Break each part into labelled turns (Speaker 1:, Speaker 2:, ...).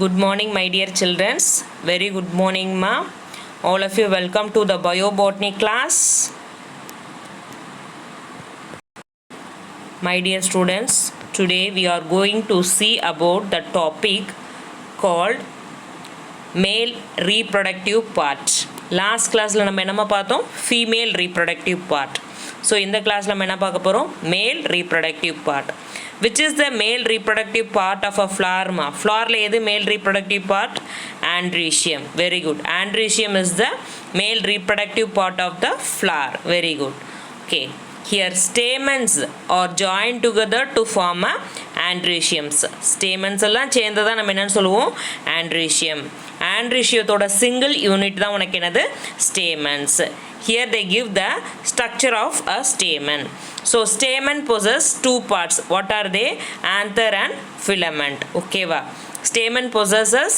Speaker 1: Good morning, my dear children. Very good morning, ma. All of you welcome to the biobotany class. My dear students, today we are going to see about the topic called male reproductive part. Last class la நம்ம என்னமா பார்த்தோம் female reproductive part. So இந்த class நம்ம என்ன பார்க்க போறோம் male reproductive part. Which is the male reproductive part of a flower ma? Flower la எது male reproductive part? Androecium. Very good. Androecium is the male reproductive part of the flower. Very good. Okay. Here stamens are joined together to form a androeciums. Stamens எல்லாம் சேர்ந்ததா நம்ம என்னன்னு சொல்லுவோம் androecium. Androeciumத்தோட single unit தான் உனக்கு என்னது stamens. Here they give the structure of a stamen. So stamen possess two parts. What are they? Anther and filament. Okay va? Stamen possesses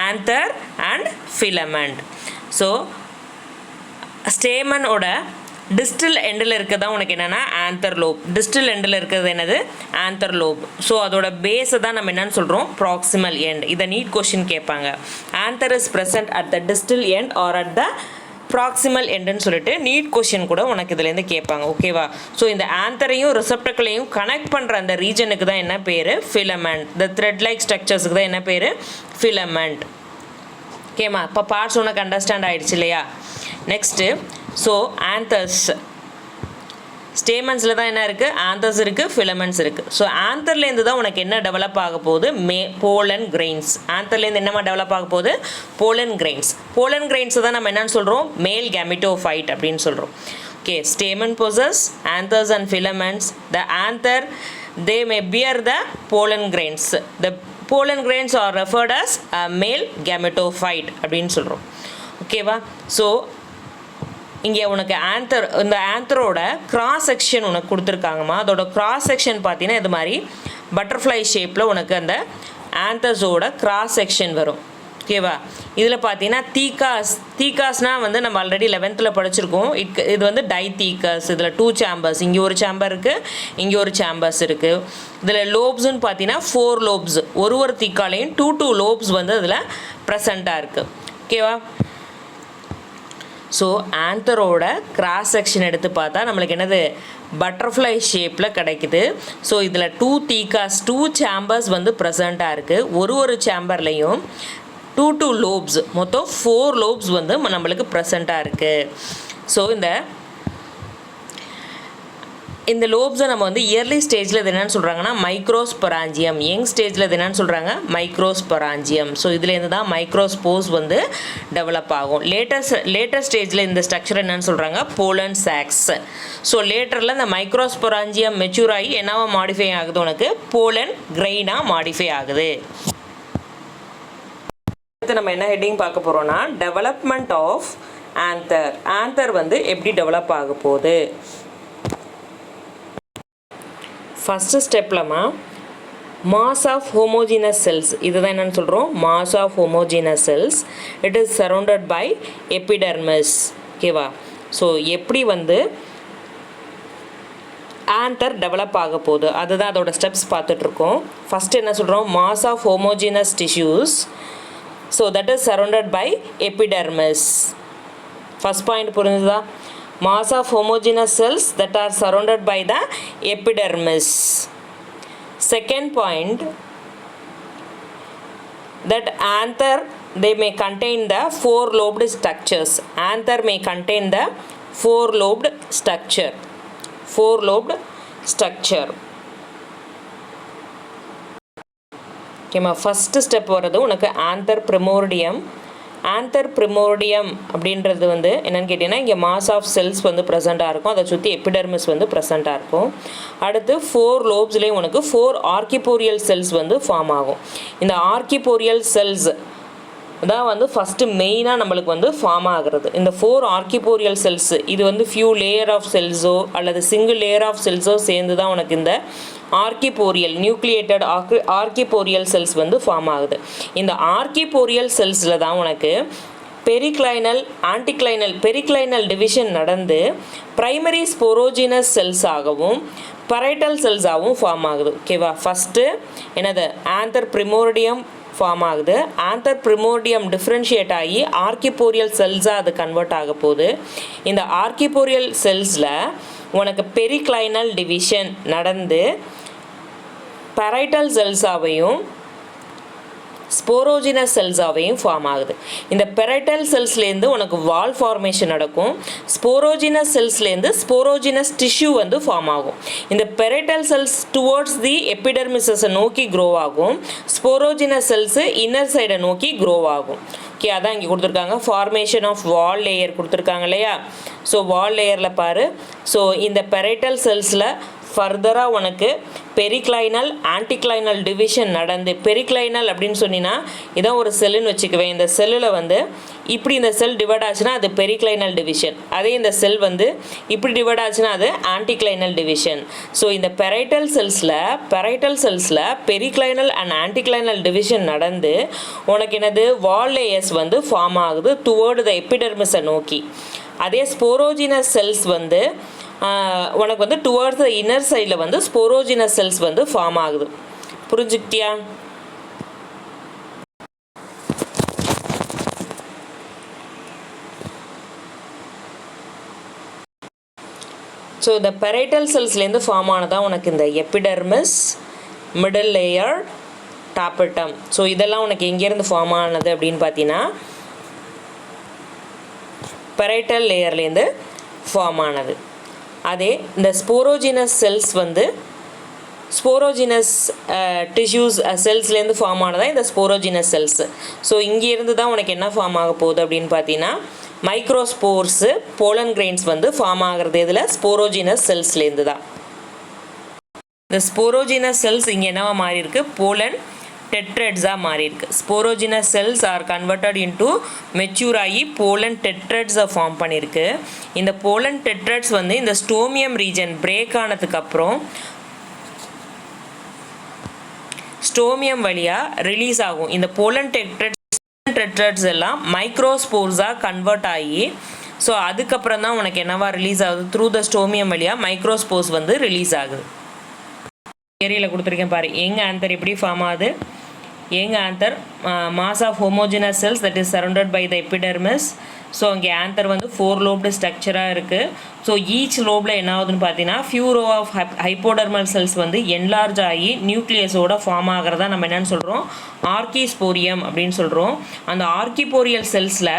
Speaker 1: anther and filament. So stamen ஓட distal எண்டில் இருக்கிறதா உனக்கு என்னென்னா anther lobe. Distal எண்டில் இருக்கிறது என்னது anther lobe. So அதோட பேஸை தான் நம்ம என்னன்னு சொல்கிறோம் ப்ராக்சிமல் எண்ட். இதை நீட் கொஷின் கேட்பாங்க. Anther is present at the distal end or at the proximal எண்டுன்னு சொல்லிட்டு நீட் கொஷின் கூட உனக்கு இதுலேருந்து கேட்பாங்க. ஓகேவா? ஸோ இந்த ஆந்தரையும் ரிசப்டக்களையும் கனெக்ட் பண்ணுற அந்த ரீஜனுக்கு தான் என்ன பேர் ஃபிலமெண்ட். இந்த த்ரெட் லைக் ஸ்ட்ரக்சர்ஸுக்கு தான் என்ன பேர் ஃபிலமெண்ட். ஓகேம்மா? இப்போ பார்ட்ஸ் உனக்கு அண்டர்ஸ்டாண்ட் ஆகிடுச்சு இல்லையா? நெக்ஸ்ட்டு ஸோ ஆந்தர்ஸ் ஸ்டேமன்ஸில் தான் என்ன இருக்குது ஆந்தர்ஸ் இருக்குது ஃபிலமெண்ட்ஸ் இருக்குது. ஸோ ஆந்தர்லேருந்து தான் உனக்கு என்ன டெவலப் ஆக போகுது போலன் கிரெயின்ஸ். ஆந்தர்லேருந்து என்னமா டெவலப் ஆக போகுது போலன் கிரெயின்ஸ். போலன் கிரெயின்ஸை தான் நம்ம என்னன்னு சொல்கிறோம் மேல் கேமிட்டோஃபைட் அப்படின்னு சொல்கிறோம். Okay, stamen possess anthers and filaments. The anther they may bear the pollen grains. The pollen grains are referred as a male gametophyte அப்படின்னு சொல்கிறோம். ஓகேவா? ஸோ இங்கே உனக்கு ஆந்தர் இந்த ஆந்தரோட கிராஸ் செக்ஷன் உனக்கு கொடுத்துருக்காங்கம்மா. அதோட கிராஸ் செக்ஷன் பார்த்தீங்கன்னா இது மாதிரி பட்டர்ஃப்ளை ஷேப்பில் உனக்கு அந்த ஆந்தர்ஸோட கிராஸ் செக்ஷன் வரும். ஓகேவா? இதில் பார்த்தீங்கன்னா தீகாஸ்னால் வந்து நம்ம ஆல்ரெடி 11th படிச்சிருக்கோம். இது வந்து டைதீகஸ். இதில் 2 சேம்பர்ஸ், இங்கே ஒரு சேம்பர் இருக்குது, இங்கே ஒரு சேம்பர்ஸ் இருக்குது. இதில் லோப்ஸ்ன்னு பார்த்தீங்கன்னா 4 லோப்ஸ். ஒரு தீக்காலையும் 2 லோப்ஸ் வந்து அதில் ப்ரெசண்ட்டாக இருக்குது. ஓகேவா? ஸோ ஆந்தரோட கிராஸ் செக்ஷன் எடுத்து பார்த்தா நம்மளுக்கு என்னது பட்டர்ஃப்ளை ஷேப்பில் கிடைக்குது. ஸோ இதில் 2 சேம்பர்ஸ் வந்து ப்ரெசண்ட்டாக இருக்குது. ஒரு சேம்பர்லேயும் 2 லோப்ஸ், மொத்தம் 4 லோப்ஸ் வந்து நம்மளுக்கு ப்ரெசண்ட்டாக இருக்குது. ஸோ இந்த லோப்ஸை நம்ம வந்து இயர்லி ஸ்டேஜில் இது என்னென்னு சொல்கிறாங்கன்னா மைக்ரோஸ்பொராஞ்சியம். யங் ஸ்டேஜில் இது என்னென்னு சொல்கிறாங்க மைக்ரோஸ்பொராஞ்சியம். ஸோ இதுலேருந்து தான் மைக்ரோஸ்போர்ஸ் வந்து டெவலப் ஆகும். லேட்டர் ஸ்டேஜில் இந்த ஸ்ட்ரக்சர் என்னென்னு சொல்கிறாங்க போலன் சாக்ஸ். ஸோ லேட்டரில் இந்த மைக்ரோஸ்பொராஞ்சியம் மெச்சூர் ஆகி என்னவா மாடிஃபை ஆகுது உனக்கு போலன் கிரெயினாக மாடிஃபை ஆகுது. அடுத்து நம்ம என்ன ஹெட்டிங் பார்க்க போகிறோம்னா டெவலப்மெண்ட் ஆஃப் ஆந்தர். ஆந்தர் வந்து எப்படி டெவலப் ஆக போகுது. ஃபஸ்ட்டு ஸ்டெப்லமா மாஸ் ஆஃப் ஹோமோஜினஸ் செல்ஸ். இதுதான் என்னென்னு சொல்கிறோம் mass of homogeneous cells. It is surrounded by epidermis. ஓகேவா? ஸோ எப்படி வந்து ஆந்தர் டெவலப் ஆக போகுது அதுதான் அதோட ஸ்டெப்ஸ் பார்த்துட்ருக்கோம். ஃபஸ்ட்டு என்ன சொல்கிறோம் mass of homogeneous tissues. So that is surrounded by epidermis. First point புரிஞ்சுதா? Mass of homogeneous cells that are surrounded by the epidermis. Second point, that anther they may contain the 4-lobed structures. Anther may contain the 4-lobed structure. 4-lobed structure. ஓகேம்மா? First step வர்றது உனக்கு anther பிரிமோர்டியம். Anther பிரிமோர்டியம் அப்படின்றது வந்து என்னென்னு கேட்டிங்கன்னா இங்கே mass of cells வந்து ப்ரெசண்ட்டாக இருக்கும். அதை சுற்றி எபிடெர்மிஸ் வந்து ப்ரெசண்ட்டாக இருக்கும். அடுத்து 4 லோப்ஸ்லேயும் உனக்கு 4 ஆர்கிபோரியல் செல்ஸ் வந்து ஃபார்ம் ஆகும். இந்த ஆர்கிபோரியல் செல்ஸ் தான் வந்து ஃபஸ்ட்டு மெயினாக நம்மளுக்கு வந்து ஃபார்ம் ஆகிறது. இந்த 4 ஆர்கிபோரியல் செல்ஸ் இது வந்து ஃபியூ லேயர் ஆஃப் செல்ஸோ அல்லது சிங்கிள் லேயர் ஆஃப் செல்ஸோ சேர்ந்து தான் உனக்கு இந்த ஆர்கிபோரியல் நியூக்ளியேட்டட் ஆர்கிபோரியல் செல்ஸ் வந்து ஃபார்ம் ஆகுது. இந்த ஆர்கிபோரியல் செல்ஸில் தான் உனக்கு பெரிக்ளைனல் ஆன்டிக்ளைனல் பெரிக்ளைனல் டிவிஷன் நடந்து பிரைமரி ஸ்போரோஜினஸ் செல்ஸ் ஆகவும் பரைட்டல் செல்ஸாகவும் ஃபார்ம் ஆகுது. ஓகேவா? ஃபஸ்ட்டு என்னது ஆந்தர் பிரிமோர்டியம் ஃபார்ம் ஆகுது. ஆந்தர் பிரிமோர்டியம் டிஃப்ரென்ஷியேட் ஆகி ஆர்கிபோரியல் செல்ஸாக அது கன்வெர்ட் ஆக போகுது. இந்த ஆர்கிபோரியல் செல்ஸில் உனக்கு பெரிக்ளைனல் டிவிஷன் நடந்து பரைட்டல் செல்ஸாவையும் ஸ்போரோஜினஸ் செல்ஸாவையும் ஃபார்ம் ஆகுது. இந்த பெரைட்டல் செல்ஸ்லேருந்து உனக்கு வால் ஃபார்மேஷன் நடக்கும். ஸ்போரோஜினஸ் செல்ஸ்லேருந்து ஸ்போரோஜினஸ் டிஷ்யூ வந்து ஃபார்ம் ஆகும். இந்த பெரைட்டல் செல்ஸ் டுவோர்ட்ஸ் தி எபிடர்மிஸை நோக்கி க்ரோ ஆகும். ஸ்போரோஜினஸ் செல்ஸு இன்னர் சைடை நோக்கி க்ரோ ஆகும். ஓகே, அதான் இங்கே கொடுத்துருக்காங்க. ஃபார்மேஷன் ஆஃப் வால் லேயர் கொடுத்துருக்காங்க இல்லையா? ஸோ வால் லேயரில் பாரு. ஸோ இந்த பெரைட்டல் செல்ஸில் ஃபர்தராக உனக்கு பெரிக்ளைனல் ஆன்டிக்ளைனல் டிவிஷன் நடந்து, பெரிக்ளைனல் அப்படின்னு சொன்னினா இதான் ஒரு செல்லுன்னு வச்சுக்குவேன். இந்த செல்லில் வந்து இப்படி இந்த செல் டிவைட் ஆச்சுன்னா அது பெரிக்ளைனல் டிவிஷன். அதே இந்த செல் வந்து இப்படி டிவைட் ஆச்சுன்னா அது ஆன்டிக்ளைனல் டிவிஷன். ஸோ இந்த பெரைட்டல் செல்ஸில் பெரிக்ளைனல் அண்ட் ஆன்டிக்ளைனல் டிவிஷன் நடந்து உனக்கு என்னது வால் லேயர்ஸ் வந்து ஃபார்ம் ஆகுது டுவோர்டு த எபிடர்மிஸை நோக்கி. அதே ஸ்போரோஜினஸ் செல்ஸ் வந்து உனக்கு வந்து டுவர்ட்ஸ் த இன்னர் சைடில் வந்து ஸ்போரோஜினஸ் செல்ஸ் வந்து ஃபார்ம் ஆகுது. புரிஞ்சுக்கிட்டியா? ஸோ இந்த பெரைட்டல் செல்ஸ்லேருந்து ஃபார்ம் ஆனதான் உனக்கு இந்த எபிடர்மிஸ், மிடில் லேயர், டாப்பர்டம். ஸோ இதெல்லாம் உனக்கு எங்கேருந்து ஃபார்ம் ஆனது அப்படின்னு பார்த்தீங்கன்னா பெரைட்டல் லேயர்லேருந்து ஃபார்ம் ஆனது. அதே இந்த ஸ்போரோஜினஸ் செல்ஸ் வந்து ஸ்போரோஜினஸ் டிஷ்யூஸ் செல்ஸ்லேருந்து ஃபார்ம் ஆனதான் இந்த ஸ்போரோஜினஸ் செல்ஸ். ஸோ இங்கேருந்து தான் உனக்கு என்ன ஃபார்ம் ஆக போகுது அப்படின்னு பார்த்தீங்கன்னா மைக்ரோஸ்போர்ஸு, போலன் கிரெயின்ஸ் வந்து ஃபார்ம் ஆகிறது இதில் ஸ்போரோஜினஸ் செல்ஸ்லேருந்து தான். இந்த ஸ்போரோஜினஸ் செல்ஸ் இங்கே என்னவா மாறி இருக்கு? போலன் டெட்ரட்ஸாக மாறி இருக்கு. Sporogenous cells are converted into mature ஆகி போலன் டெட்ரட்ஸை ஃபார்ம் பண்ணியிருக்கு. இந்த போலன் டெட்ரட்ஸ் வந்து இந்த ஸ்டோமியம் ரீஜன் பிரேக் ஆனதுக்கப்புறம் ஸ்டோமியம் வழியாக ரிலீஸ் ஆகும். இந்த போலன் டெட்ரட்ஸ் எல்லாம் மைக்ரோஸ்போர்ஸாக கன்வெர்ட் ஆகி ஸோ அதுக்கப்புறம் தான் உனக்கு என்னவா ரிலீஸ் ஆகுது? த்ரூ த ஸ்டோமியம் வழியாக மைக்ரோஸ்போர்ஸ் வந்து ரிலீஸ் ஆகுது. ஏரியில் கொடுத்துருக்கேன் பாரு. யங் ஆந்தர் எப்படி ஃபார்ம் ஆகுது? Young anther mass of homogeneous cells that is surrounded by the epidermis. So இங்கே ஆந்தர் வந்து 4 லோப்டு ஸ்ட்ரக்சராக இருக்குது. ஸோ ஈச் லோபில் என்ன ஆகுதுன்னு பார்த்தீங்கன்னா ஃபியூ ரோ ஆஃப் ஹைப்போடர்மல் செல்ஸ் வந்து என்லார்ஜ் ஆகி நியூக்ளியஸோட ஃபார்ம் ஆகிறதா நம்ம என்னென்னு சொல்கிறோம்? ஆர்கிஸ்போரியம் அப்படின்னு சொல்கிறோம். அந்த ஆர்கிபோரியல் செல்ஸில்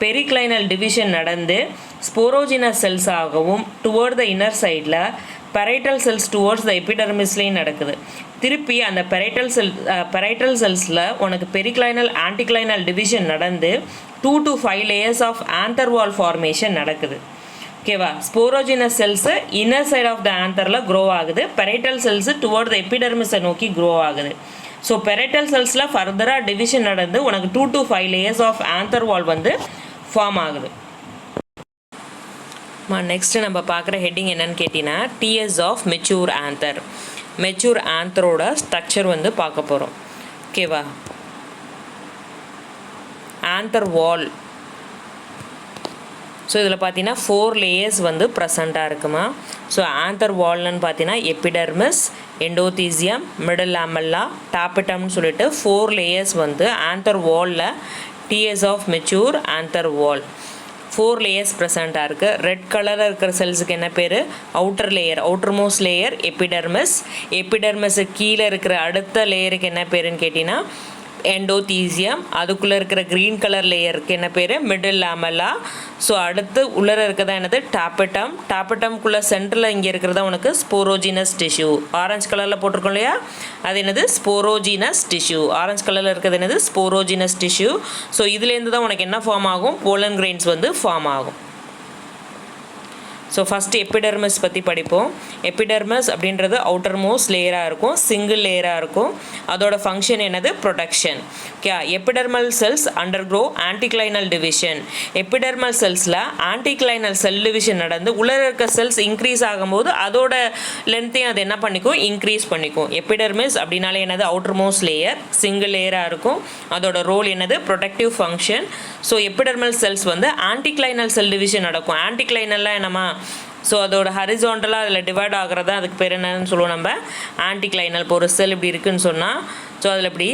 Speaker 1: பெரிக்ளைனல் டிவிஷன் நடந்து ஸ்போரோஜினஸ் செல்ஸ் ஆகவும் டுவர்ட் த இன்னர் சைடில் பெரைட்டல் செல்ஸ் டுவர்ட்ஸ் த எபிடர்மிஸ்லேயும் நடக்குது. திருப்பி அந்த பெரைட்டல் செல்ஸில் உனக்கு பெரிக்ளைனல் ஆன்டிக்ளைனல் டிவிஷன் நடந்து 2 to 5 layers of anther wall formation நடக்குது. ஓகேவா? Sporogenous cells inner side of the ஆந்தரில் க்ரோ ஆகுது. பெரைட்டல் செல்ஸு டுவர்ட் த எபிடர்மிஸை நோக்கி க்ரோ ஆகுது. ஸோ பெரைட்டல் செல்ஸில் ஃபர்தராக டிவிஷன் நடந்து உனக்கு 2 to 5 லேயர்ஸ் ஆஃப் ஆந்தர்வால் வந்து ஃபார்ம் ஆகுது. நெக்ஸ்ட்டு நம்ம பார்க்குற ஹெட்டிங் என்னன்னு கேட்டிங்கன்னா TS of mature anther. Mature ஆந்தரோட ஸ்ட்ரக்சர் வந்து பார்க்க போகிறோம். ஓகேவா? ஆந்தர் வால். ஸோ இதில் பார்த்தீங்கன்னா 4 லேயர்ஸ் வந்து ப்ரெசண்ட்டாக இருக்குமா. ஸோ ஆந்தர் வால்னு பார்த்தீங்கன்னா எபிடர்மிஸ், எண்டோதீசியம், மிடில் லாமெல்லா, டாப்பிட்டம்னு சொல்லிட்டு 4 லேயர்ஸ் வந்து ஆந்தர் வாலில் TS of mature anther wall 4 layers ப்ரெசண்ட்டாக இருக்குது. ரெட் கலரில் இருக்கிற செல்ஸுக்கு என்ன பேர்? Outer layer, outermost layer epidermis. எபிடர்மிஸுக்கு கீழே இருக்கிற அடுத்த லேயருக்கு என்ன பேருன்னு கேட்டிங்கன்னா எண்டோதீசியம். அதுக்குள்ளே இருக்கிற க்ரீன் கலர் லேயருக்கு என்ன பேர்? மிடில் லாமெல்லா. ஸோ அடுத்து உள்ளே இருக்கிறதா என்னது? டாப்பிட்டம். டாப்பிட்டம்குள்ளே சென்டரில் இங்கே இருக்கிறதா உனக்கு ஸ்போரோஜினஸ் டிஷ்யூ. ஆரஞ்சு கலரில் போட்டிருக்கோம் இல்லையா? அது என்னது? Sporogenous tissue. ஆரஞ்சு கலரில் இருக்கிறது என்னது? Sporogenous tissue. ஸோ இதுலேருந்து தான் உனக்கு என்ன ஃபார்ம் ஆகும்? போலன் கிரெயின்ஸ் வந்து ஃபார்ம் ஆகும். ஸோ ஃபஸ்ட்டு எபிடர்மிஸ் பற்றி படிப்போம். எபிடர்மிஸ் அப்படின்றது அவுட்டர் மோஸ்ட் லேயராக இருக்கும், சிங்கிள் லேயராக இருக்கும். அதோட ஃபங்க்ஷன் என்னது? Protection. Okay. Epidermal cells undergo anticlinal division. Epidermal செல்ஸில் ஆன்டிக்ளைனல் செல் டிவிஷன் நடந்து உள்ளே இருக்க செல்ஸ் இன்க்ரீஸ் ஆகும்போது அதோட லென்த்தையும் அது என்ன பண்ணிக்கும்? இன்க்ரீஸ் பண்ணிக்கும். எபிடர்மிஸ் அப்படின்னாலே என்னது? அவுட்டர் மோஸ்ட் லேயர், சிங்கிள் லேயராக இருக்கும். அதோட ரோல் என்னது? Protective function. So epidermal cells வந்து ஆன்டிக்ளைனல் செல் டிவிஷன் நடக்கும். ஆன்டிக்ளைனல்லாம் என்னமா? ஸோ அதோட ஹரிசாண்டலாக அதில் டிவைட் ஆகிறதா அதுக்கு பேர் என்னன்னு சொல்லுவோம் நம்ம ஆன்டிக்ளைனல். இப்போ ஒரு செல் இப்படி இருக்குன்னு சொன்னால் ஸோ அதில் இப்படி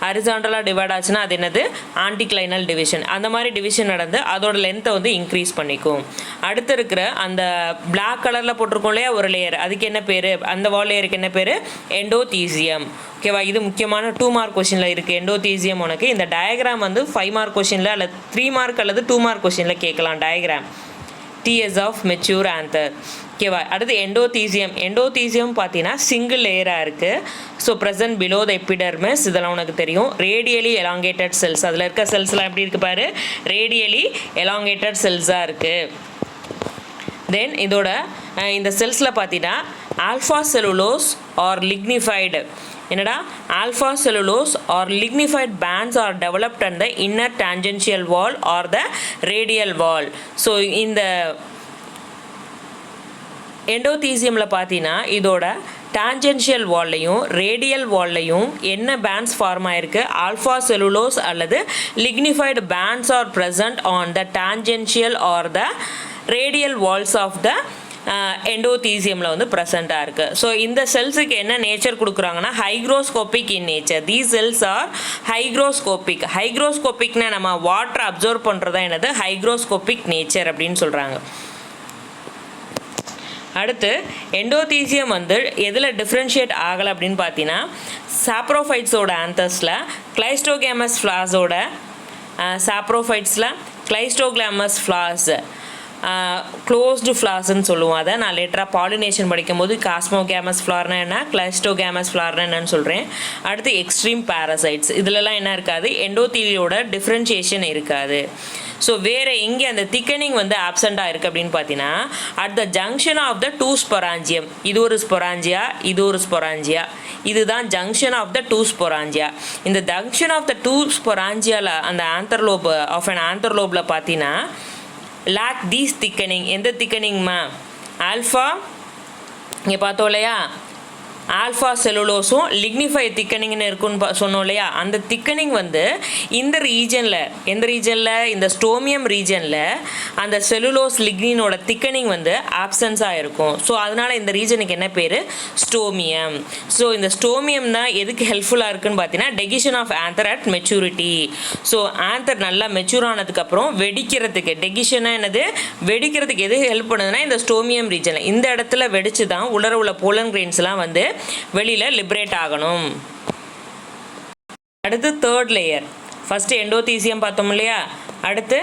Speaker 1: ஹரிசாண்டலாக டிவைட் ஆச்சுன்னா அது என்னது ஆன்டிக்ளைனல் டிவிஷன். அந்த மாதிரி டிவிஷன் நடந்து அதோட லென்த்தை வந்து இன்க்ரீஸ் பண்ணிக்கும். அடுத்து இருக்கிற அந்த பிளாக் கலரில் போட்டிருக்கோம் இல்லையா ஒரு லேயர், அதுக்கு என்ன பேர், அந்த வால் லேயருக்கு என்ன பேர் எண்டோதீசியம். ஓகேவா, இது முக்கியமான 2 மார்க் கொஷினில் இருக்குது எண்டோதீசியம். உனக்கு இந்த டயக்ராம் வந்து 5 மார்க் கொஷினில் அல்லது 3 மார்க் அல்லது 2 மார்க் கொஷினில் கேட்கலாம் diagram. TS of mature anther. ஓகேவா, அடுத்து எண்டோதீசியம். எண்டோதீசியம் பார்த்தீங்கன்னா சிங்கிள் லேயராக இருக்குது. So present below the epidermis, இதெல்லாம் உனக்கு தெரியும். ரேடியலி எலாங்கேட்டட் செல்ஸ், அதில் இருக்க செல்ஸ்லாம் எப்படி இருக்குது பாரு, ரேடியலி எலாங்கேட்டட் செல்ஸாக இருக்குது. தென் இதோட இந்த செல்ஸில் பார்த்தீங்கன்னா ஆல்ஃபா செல்லுலோஸ் ஆர் லிக்னிஃபைடு, என்னடா alpha cellulose or lignified bands are developed and the inner tangential wall or the radial wall. So இந்த எண்டோதீசியமில் பார்த்தீங்கன்னா இதோட டான்ஜென்ஷியல் வால்லையும் ரேடியல் வால்லையும் என்ன பேண்ட்ஸ் ஃபார்ம் ஆயிருக்கு, ஆல்ஃபா செல்லுலோஸ் அல்லது lignified bands are present on the tangential or the radial walls of the எண்டோதீசியமில் வந்து ப்ரெசண்ட்டாக இருக்குது. ஸோ இந்த செல்ஸுக்கு என்ன நேச்சர் கொடுக்குறாங்கன்னா hygroscopic in nature. These cells R hygroscopic. ஹைக்ரோஸ்கோபிக்னா நம்ம வாட்டர் அப்சர்வ் பண்ணுறதா என்னது ஹைக்ரோஸ்கோபிக் நேச்சர் அப்படின்னு சொல்கிறாங்க. அடுத்து எண்டோதீசியம் வந்து எதில் டிஃப்ரென்ஷியேட் ஆகலை அப்படின்னு பார்த்தீங்கன்னா சாப்ரோஃபைட்ஸோட ஆந்தர்ஸில், கிளைஸ்டோகேமஸ் ஃப்ளாஸோட சாப்ரோஃபைட்ஸில் கிளைஸ்டோகிளாமஸ் ஃப்ளாஸ் க்ளோஸ்டு ஃப்ளார்ஸ்ன்னு சொல்லுவோம். அதை நான் லேட்டராக பாலினேஷன் படிக்கும்போது காஸ்மோகேமஸ் ஃப்ளார்னா என்ன, கிளைஸ்டோகேமஸ் ஃப்ளார்னா என்னன்னு சொல்கிறேன். அடுத்து எக்ஸ்ட்ரீம் பேரசைட்ஸ், இதிலலாம் என்ன இருக்காது, எண்டோதீலியோட டிஃப்ரென்ஷியேஷன் இருக்காது. ஸோ வேறு எங்கே அந்த திக்கனிங் வந்து ஆப்சண்ட்டாக இருக்குது அப்படின்னு பார்த்தீங்கன்னா at the junction of the 2 sporangium, இது ஒரு ஸ்பொராஞ்சியா இது ஒரு ஸ்பொராஞ்சியா, இதுதான் ஜங்ஷன் ஆஃப் த 2 ஸ்பொராஞ்சியா. இந்த ஜங்ஷன் ஆஃப் த 2 ஸ்பொராஞ்சியாவில் அந்த ஆந்தர்லோப் ஆஃப் அன் ஆந்தர்லோபில் பார்த்தீங்கன்னா லேக் தீஸ் திக்கனிங். எந்த திக்கனிங்மா, ஆல்ஃபா இங்கே பார்த்தோம் இல்லையா, ஆல்ஃபா செல்லுலோஸும் லிக்னிஃபை திக்கனிங்னு இருக்குன்னு சொன்னோம் இல்லையா, அந்த திக்கனிங் வந்து இந்த ரீஜனில், எந்த ரீஜனில், இந்த ஸ்டோமியம் ரீஜனில் அந்த செல்லுலோஸ் லிக்னினோட திக்கனிங் வந்து ஆப்சன்ஸாக இருக்கும். ஸோ அதனால் இந்த ரீஜனுக்கு என்ன பேர் ஸ்டோமியம். ஸோ இந்த ஸ்டோமியம் தான் எதுக்கு ஹெல்ப்ஃபுல்லாக இருக்குன்னு பார்த்தீங்கன்னா dehiscence of anther at maturity. So anther நல்லா மெச்சூர் ஆனதுக்கப்புறம் வெடிக்கிறதுக்கு, டெகிஷனாக என்னது வெடிக்கிறதுக்கு எது ஹெல்ப் பண்ணுதுன்னா இந்த ஸ்டோமியம் ரீஜனில், இந்த இடத்துல வெடிச்சு தான் உலர உள்ள போலன் கிரெயின்ஸ்லாம் வந்து வெளியில் லிபரேட் ஆகணும். அடுத்து தேர்ட் லேயர், ஃபஸ்ட்டு எண்டோதீசியம் பார்த்தோம் இல்லையா, அடுத்து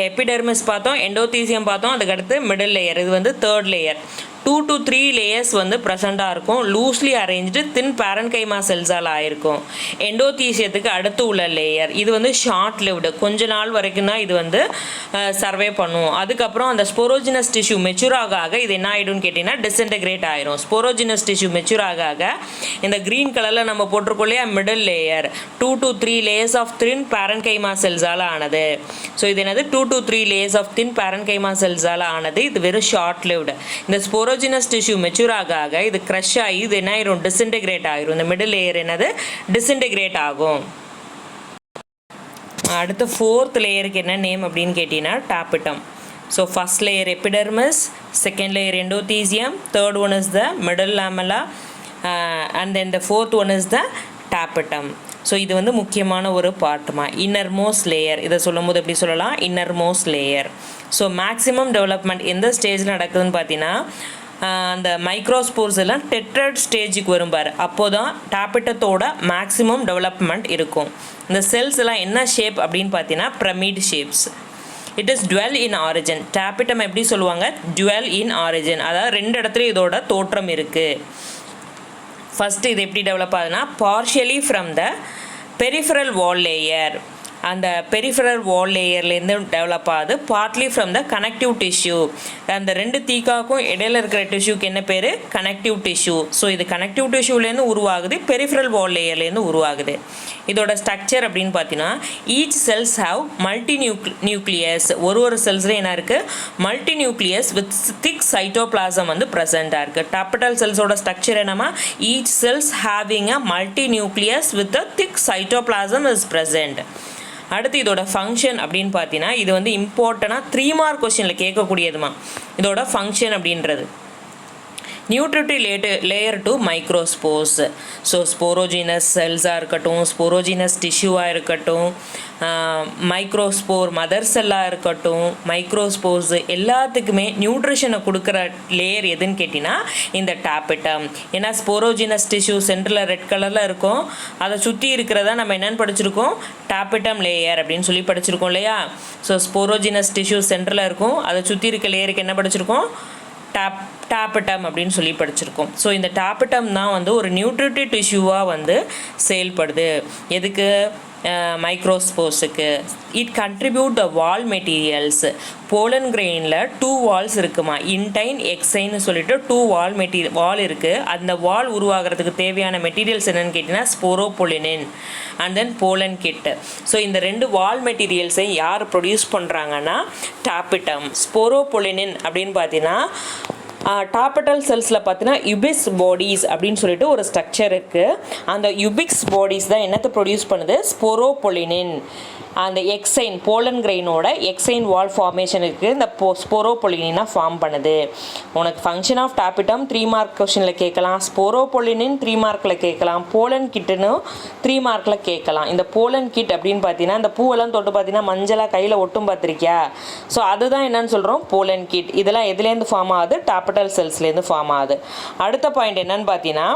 Speaker 1: எபிடெர்மிஸ் பார்த்தோம், எண்டோதீசியம் பார்த்தோம், அதுக்கடுத்து மிடில் லேயர், இது வந்து தேர்ட் லேயர். 2 to 3 லேயர்ஸ் வந்து ப்ரெசண்ட்டாக இருக்கும், லூஸ்லி அரேஞ்ச்டு தின் பேரன்கைமா செல்ஸால் ஆயிருக்கும். எண்டோதீசியத்துக்கு அடுத்து உள்ள லேயர் இது வந்து ஷார்ட் லிவ்டு, கொஞ்ச நாள் வரைக்கும் தான் இது வந்து சர்வே பண்ணும். அதுக்கப்புறம் அந்த ஸ்போரோஜினஸ் டிஷ்யூ மெச்சூர் ஆக இது என்ன ஆகிடும்னு கேட்டிங்கன்னா டிஸ்இன்டகிரேட் ஆயிரும். ஸ்போரோஜினஸ் டிஷ்யூ மெச்சூர் ஆக இந்த க்ரீன் கலரில் நம்ம போட்டிருக்கோம் இல்லையா middle layer 2 to 3 layers of thin parenchyma செல்ஸால் ஆனது. ஸோ இது என்னது 2 to 3 layers of thin parenchyma செல்ஸால் ஆனது. இது வெறும் ஷார்ட் லிவ்டு. இந்த ஸ்போரோஜினஸ் டிஷ்யூ மெச்சூர் ஆக இது க்ரஷ் ஆகி இது என்ன ஆயிரும் டிஸ்இன்டகிரேட் ஆகிரும். இந்த மிடில் லேயர் என்னது டிஸ்இன்டகிரேட் ஆகும். அடுத்து ஃபோர்த் லேயருக்கு என்ன நேம் அப்படின்னு கேட்டிங்கன்னா tapetum. So first layer epidermis, second layer endothecium, third one is the middle lamella and then the fourth one is the tapetum. So இது வந்து முக்கியமான ஒரு பார்ட்டுமா, இன்னர்மோஸ்ட் லேயர். இதை சொல்லும் போது எப்படி சொல்லலாம், innermost layer. So maximum development எந்த ஸ்டேஜில் நடக்குதுன்னு பார்த்தீங்கன்னா அந்த மைக்ரோஸ்போர்ஸ் எல்லாம் டெட்ரட் ஸ்டேஜுக்கு வரும்பார், அப்போது தான் டாபிட்டத்தோட மேக்ஸிமம் டெவலப்மெண்ட் இருக்கும். இந்த செல்ஸ் எல்லாம் என்ன ஷேப் அப்படின்னு பார்த்தீங்கன்னா pyramid shapes. It is dual in origin. Tapetum எப்படி சொல்லுவாங்க, டுவெல் இன் ஆரிஜின், அதாவது 2 இடத்துல இதோட தோற்றம் இருக்குது. ஃபஸ்ட்டு இது எப்படி டெவலப் ஆகுதுன்னா partially from the peripheral wall layer, அந்த பெரிஃபரல் வால் லேயர்லேருந்து டெவலப் ஆகுது. Partly from the connective tissue, அந்த 2 தீக்காக்கும் இடையில இருக்கிற டிஷ்யூக்கு என்ன பேர் கனெக்டிவ் டிஷ்யூ. ஸோ இது கனெக்டிவ் டிஷ்யூலேருந்து உருவாகுது, பெரிஃபரல் வால் லேயர்லேருந்து உருவாகுது. இதோட ஸ்ட்ரக்சர் அப்படின்னு பார்த்தீங்கன்னா each cells have multi nucleus, ஒரு செல்ஸ்லேயும் என்ன இருக்குது multi nucleus with thick cytoplasm வந்து ப்ரெசென்ட்டாக இருக்குது. டாபிட்டல் செல்ஸோட ஸ்ட்ரக்சர் என்னமா, each cells having a multi nucleus with a thick cytoplasm is present. அடுத்து இதோட ஃபங்க்ஷன் அப்படின்னு பார்த்தீங்கன்னா இது வந்து இம்பார்ட்டனாக 3 மார்க் கொஸ்டினில் கேட்கக்கூடியதுமா. இதோட ஃபங்க்ஷன் அப்படின்றது nutritive layer to microspores. So sporogenous செல்ஸாக இருக்கட்டும், ஸ்போரோஜினஸ் டிஷ்யூவாக இருக்கட்டும், மைக்ரோஸ்போர் மதர் செல்லாக இருக்கட்டும், மைக்ரோஸ்போர்ஸ் எல்லாத்துக்குமே நியூட்ரிஷனை கொடுக்குற லேயர் எதுன்னு கேட்டிங்கன்னா இந்த டாபிட்டம். ஏன்னா ஸ்போரோஜினஸ் டிஷ்யூ சென்டரில் ரெட் கலரில் இருக்கும், அதை சுற்றி இருக்கிறதா நம்ம என்னென்னு படிச்சிருக்கோம், டாபிட்டம் லேயர் அப்படின்னு சொல்லி படிச்சிருக்கோம் இல்லையா. ஸோ ஸ்போரோஜினஸ் டிஷ்யூ சென்டரில் இருக்கும், அதை சுற்றி இருக்க லேயருக்கு என்ன படிச்சிருக்கோம், டாபிட்டம் அப்படின்னு சொல்லி படிச்சிருக்கோம். ஸோ இந்த டாபிட்டம் தான் வந்து ஒரு நியூட்ரிட்டிவ் டிஷ்யூவாக வந்து செயல்படுது. எதுக்கு, மைக்ரோஸ்போர்ஸுக்கு. It contribute the wall materials. Pollen கிரெயினில் 2 வால்ஸ் இருக்குமா, இன்டைன் எக்ஸைன்னு சொல்லிட்டு 2 வால் இருக்குது. அந்த வால் உருவாகிறதுக்கு தேவையான மெட்டீரியல்ஸ் என்னென்னு கேட்டிங்கன்னா sporopollenin and then pollen kit. So இந்த 2 வால் மெட்டீரியல்ஸை யார் ப்ரொடியூஸ் பண்ணுறாங்கன்னா டாபிட்டம். ஸ்போரோபொலினின் அப்படின்னு பார்த்தீங்கன்னா டாபிட்டல் செல்ஸில் பார்த்தீங்கன்னா யுபிக்ஸ் பாடிஸ் அப்படின்னு சொல்லிட்டு ஒரு ஸ்ட்ரக்சர் இருக்குது. அந்த யுபிக்ஸ் பாடிஸ் தான் என்னத்தை ப்ரொடியூஸ் பண்ணுது, ஸ்போரோபொலினின். அந்த எக்ஸைன் போலன் கிரெயினோட எக்ஸைன் வால் ஃபார்மேஷனுக்கு இந்த ஸ்போரோபொலினினா ஃபார்ம் பண்ணுது. உனக்கு ஃபங்க்ஷன் ஆஃப் டாபிட்டம் 3 மார்க் கொஸ்டினில் கேட்கலாம், ஸ்போரோபொலினின் 3 மார்க்கில் கேட்கலாம், போலன் கிட்டுன்னு 3 மார்க்கில் கேட்கலாம். இந்த போலன் கிட் அப்படின்னு பார்த்தீங்கன்னா இந்த பூவெல்லாம் தொட்டு பார்த்தீங்கன்னா மஞ்சளாக கையில் ஒட்டும் பார்த்துருக்கியா. ஸோ அதுதான் என்னன்னு சொல்கிறோம், போலன் கிட். இதெல்லாம் எதுலேருந்து ஃபார்ம் ஆகுது, டாபிட்டல் செல்ஸ்லேருந்து ஃபார்ம் ஆகுது. அடுத்த பாயிண்ட் என்னன்னு பார்த்தீங்கன்னா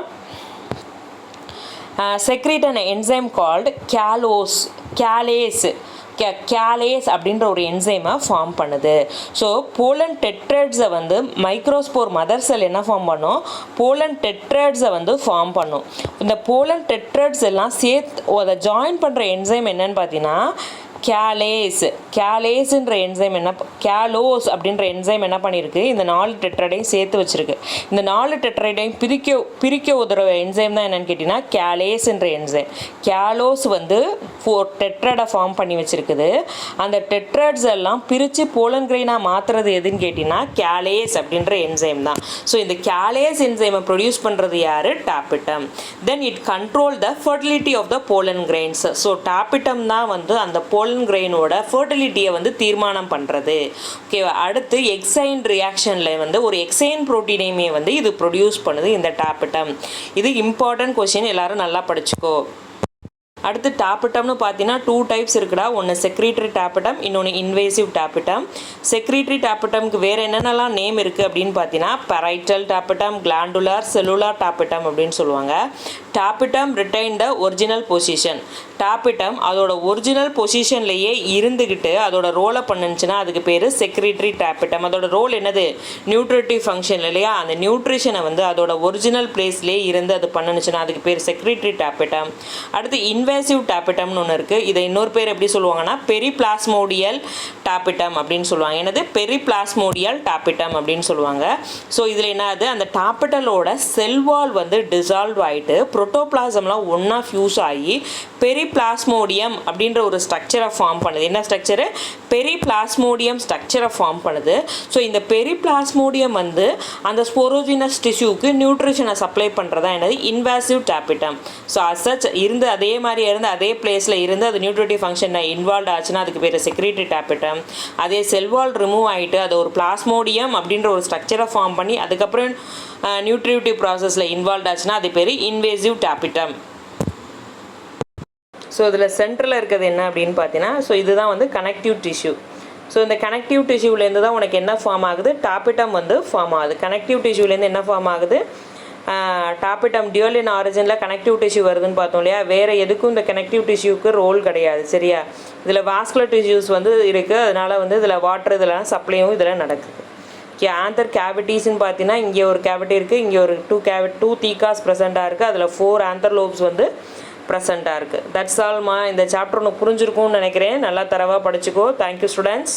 Speaker 1: secrete an enzyme called கேலேஸ் அப்படின்ற ஒரு என்சைமை ஃபார்ம் பண்ணுது. ஸோ போலன் டெட்ராய்ட்ஸை வந்து மைக்ரோஸ்போர் மதர் செல் என்ன ஃபார்ம் பண்ணும், போலன் டெட்ராய்ட்ஸை வந்து ஃபார்ம் பண்ணும். இந்த போலன் டெட்ராய்ட்ஸ் எல்லாம் சேர்த்து அதை ஜாயின் பண்ணுற என்சைம் என்னன்னு பார்த்தீங்கன்னா கேலேஸ்ன்ற என்சைம் கேலோஸ் அப்படின்ற என்சைம் என்ன பண்ணியிருக்கு, இந்த 4 டெட்ராய்டையும் சேர்த்து வச்சுருக்கு. இந்த 4 டெட்ராய்டையும் பிரிக்க உதவுற என்சைம் தான் என்னென்னு கேட்டிங்கன்னா கேலேஸ்ன்ற என்சைம். கேலோஸ் வந்து 4 டெட்ராய்டை ஃபார்ம் பண்ணி வச்சுருக்குது. அந்த டெட்ராய்ட்ஸ் எல்லாம் பிரித்து போலன் கிரெயினாக மாற்றுறது எதுன்னு கேட்டிங்கன்னா கேலேஸ் அப்படின்ற என்சைம் தான். ஸோ இந்த கேலேஸ் என்சைமை ப்ரொடியூஸ் பண்ணுறது யார், tapetum. Then it control the fertility of the pollen grains. So tapetum தான் வந்து அந்த போலன் கிரெயினோட ஃபர்டிலிட்டியை வந்து தீர்மானம் பண்ணுறது. ஓகேவா. அடுத்து எக்ஸைன் ரியாக்ஷனில் வந்து ஒரு எக்ஸைன் புரோட்டீனையுமே வந்து இது ப்ரொடியூஸ் பண்ணுது இந்த டாபிட்டம். இது இம்பார்ட்டன்ட் கொஸ்டின், எல்லாரும் நல்லா படிச்சுக்கோ. அடுத்து டாபிட்டம்னு பார்த்தீங்கன்னா 2 டைப்ஸ் இருக்குடா. ஒன்று செக்ரீட்டரி டாபிட்டம், இன்னொன்று இன்வேசிவ் டாபிட்டம். செக்ரீட்டரி டாபிட்டம்க்கு வேறு என்னென்னலாம் நேம் இருக்குது அப்படின்னு பார்த்தீங்கன்னா பரைட்டல் டாபிட்டம், கிளாண்டுலார், செல்லுலார் டாபிட்டம் அப்படின்னு சொல்லுவாங்க. டாபிட்டம் ரிட்டைன் த ஒரிஜினல் பொசிஷன். டாபிட்டம் அதோட ஒரிஜினல் பொசிஷன்லேயே இருந்துக்கிட்டு அதோட ரோலை பண்ணுச்சுன்னா அதுக்கு பேர் செக்ரீட்டரி டாபிட்டம். அதோட ரோல் என்னது, நியூட்ரிட்டிவ் ஃபங்க்ஷன் இல்லையா. அந்த நியூட்ரிஷனை வந்து அதோட ஒரிஜினல் பிளேஸ்லேயே இருந்து அது பண்ணுச்சுன்னா அதுக்கு பேர் செக்ரீட்டரி டாபிட்டம். அடுத்து இன்வேசிவ் டாபிட்டம்னு ஒன்று இருக்குது. இதை இன்னொரு பேர் எப்படி சொல்லுவாங்கன்னா பெரிபிளாஸ்மோடியல் டாபிட்டம் அப்படின்னு சொல்லுவாங்க. என்னது, பெரிபிளாஸ்மோடியல் டாபிட்டம் அப்படின்னு சொல்லுவாங்க. ஸோ இதில் என்னது, அந்த டாபிட்டலோட செல்வால் வந்து டிசால்வ் ஆகிட்டு புரோட்டோபிளாசம்லாம் ஒன்றா ஃபியூஸ் ஆகி பெரிபிளாஸ்மோடியம் அப்படின்ற ஒரு ஸ்ட்ரக்சரை ஃபார்ம் பண்ணுது. என்ன ஸ்ட்ரக்சரு, பெரிபிளாஸ்மோடியம் ஸ்ட்ரக்சரை ஃபார்ம் பண்ணுது. ஸோ இந்த பெரிபிளாஸ்மோடியம் வந்து அந்த ஸ்போரோஜினஸ் டிஷ்யூக்கு நியூட்ரிஷனை சப்ளை பண்ணுறதா என்னது, இன்வேசிவ் டாபிட்டம். ஸோ அசச் இருந்து அதே மாதிரி இருந்து அதே பிளேஸில் இருந்து அது நியூட்ரிட்டிவ் ஃபங்க்ஷன் இன்வால்வ் ஆச்சுன்னா அதுக்கு பேர் செக்ரீட்டரி டாபிட்டம். அதே செல்வால் ரிமூவ் ஆகிட்டு அது ஒரு பிளாஸ்மோடியம் அப்படின்ற ஒரு ஸ்ட்ரக்சரை ஃபார்ம் பண்ணி அதுக்கப்புறம் நியூட்ரிட்டிவ் ப்ராசஸில் இன்வால்வ் ஆச்சுன்னா அது பேர் இன்வேசிவ் டாபிட்டம். ஸோ இதில் சென்டரில் இருக்கிறது என்ன அப்படின்னு பார்த்தீங்கன்னா, ஸோ இதுதான் வந்து கனெக்டிவ் டிஷ்யூ. ஸோ இந்த கனெக்டிவ் டிஷ்யூலேருந்து தான் உனக்கு என்ன ஃபார்ம் ஆகுது, டாபிட்டம் வந்து ஃபார்ம் ஆகுது. கனெக்டிவ் டிஷ்யூலேருந்து என்ன ஃபார்ம் ஆகுது, டாபிட்டம் டியூவல் இன் ஆரிஜினில் கனெக்டிவ் டிஷ்யூ வருதுன்னு பார்த்தோம் இல்லையா. வேறு எதுக்கும் இந்த கனெக்டிவ் டிஷ்யூக்கு ரோல் கிடையாது, சரியா. இதில் வாஸ்குலர் டிஷ்யூஸ் வந்து இருக்குது, அதனால் வந்து இதில் வாட்டர் இதெல்லாம் சப்ளையும் இதில் நடக்குது. ஓகே. ஆந்தர் கேவிட்டிஸ்ன்னு பார்த்தீங்கன்னா இங்கே ஒரு கேவிட்டி இருக்குது, இங்கே ஒரு 2 தீகாஸ் ப்ரெசென்ட்டாக இருக்குது, அதில் 4 ஆந்தர் லோப்ஸ் வந்து ப்ரெசென்ட்டாக இருக்குது. தட்ஸ் ஆல்மா. இந்த சாப்டர் உனக்கு புரிஞ்சிருக்கும்னு நினைக்கிறேன். நல்லா தரவாக படிச்சுக்கோ. Thank you students.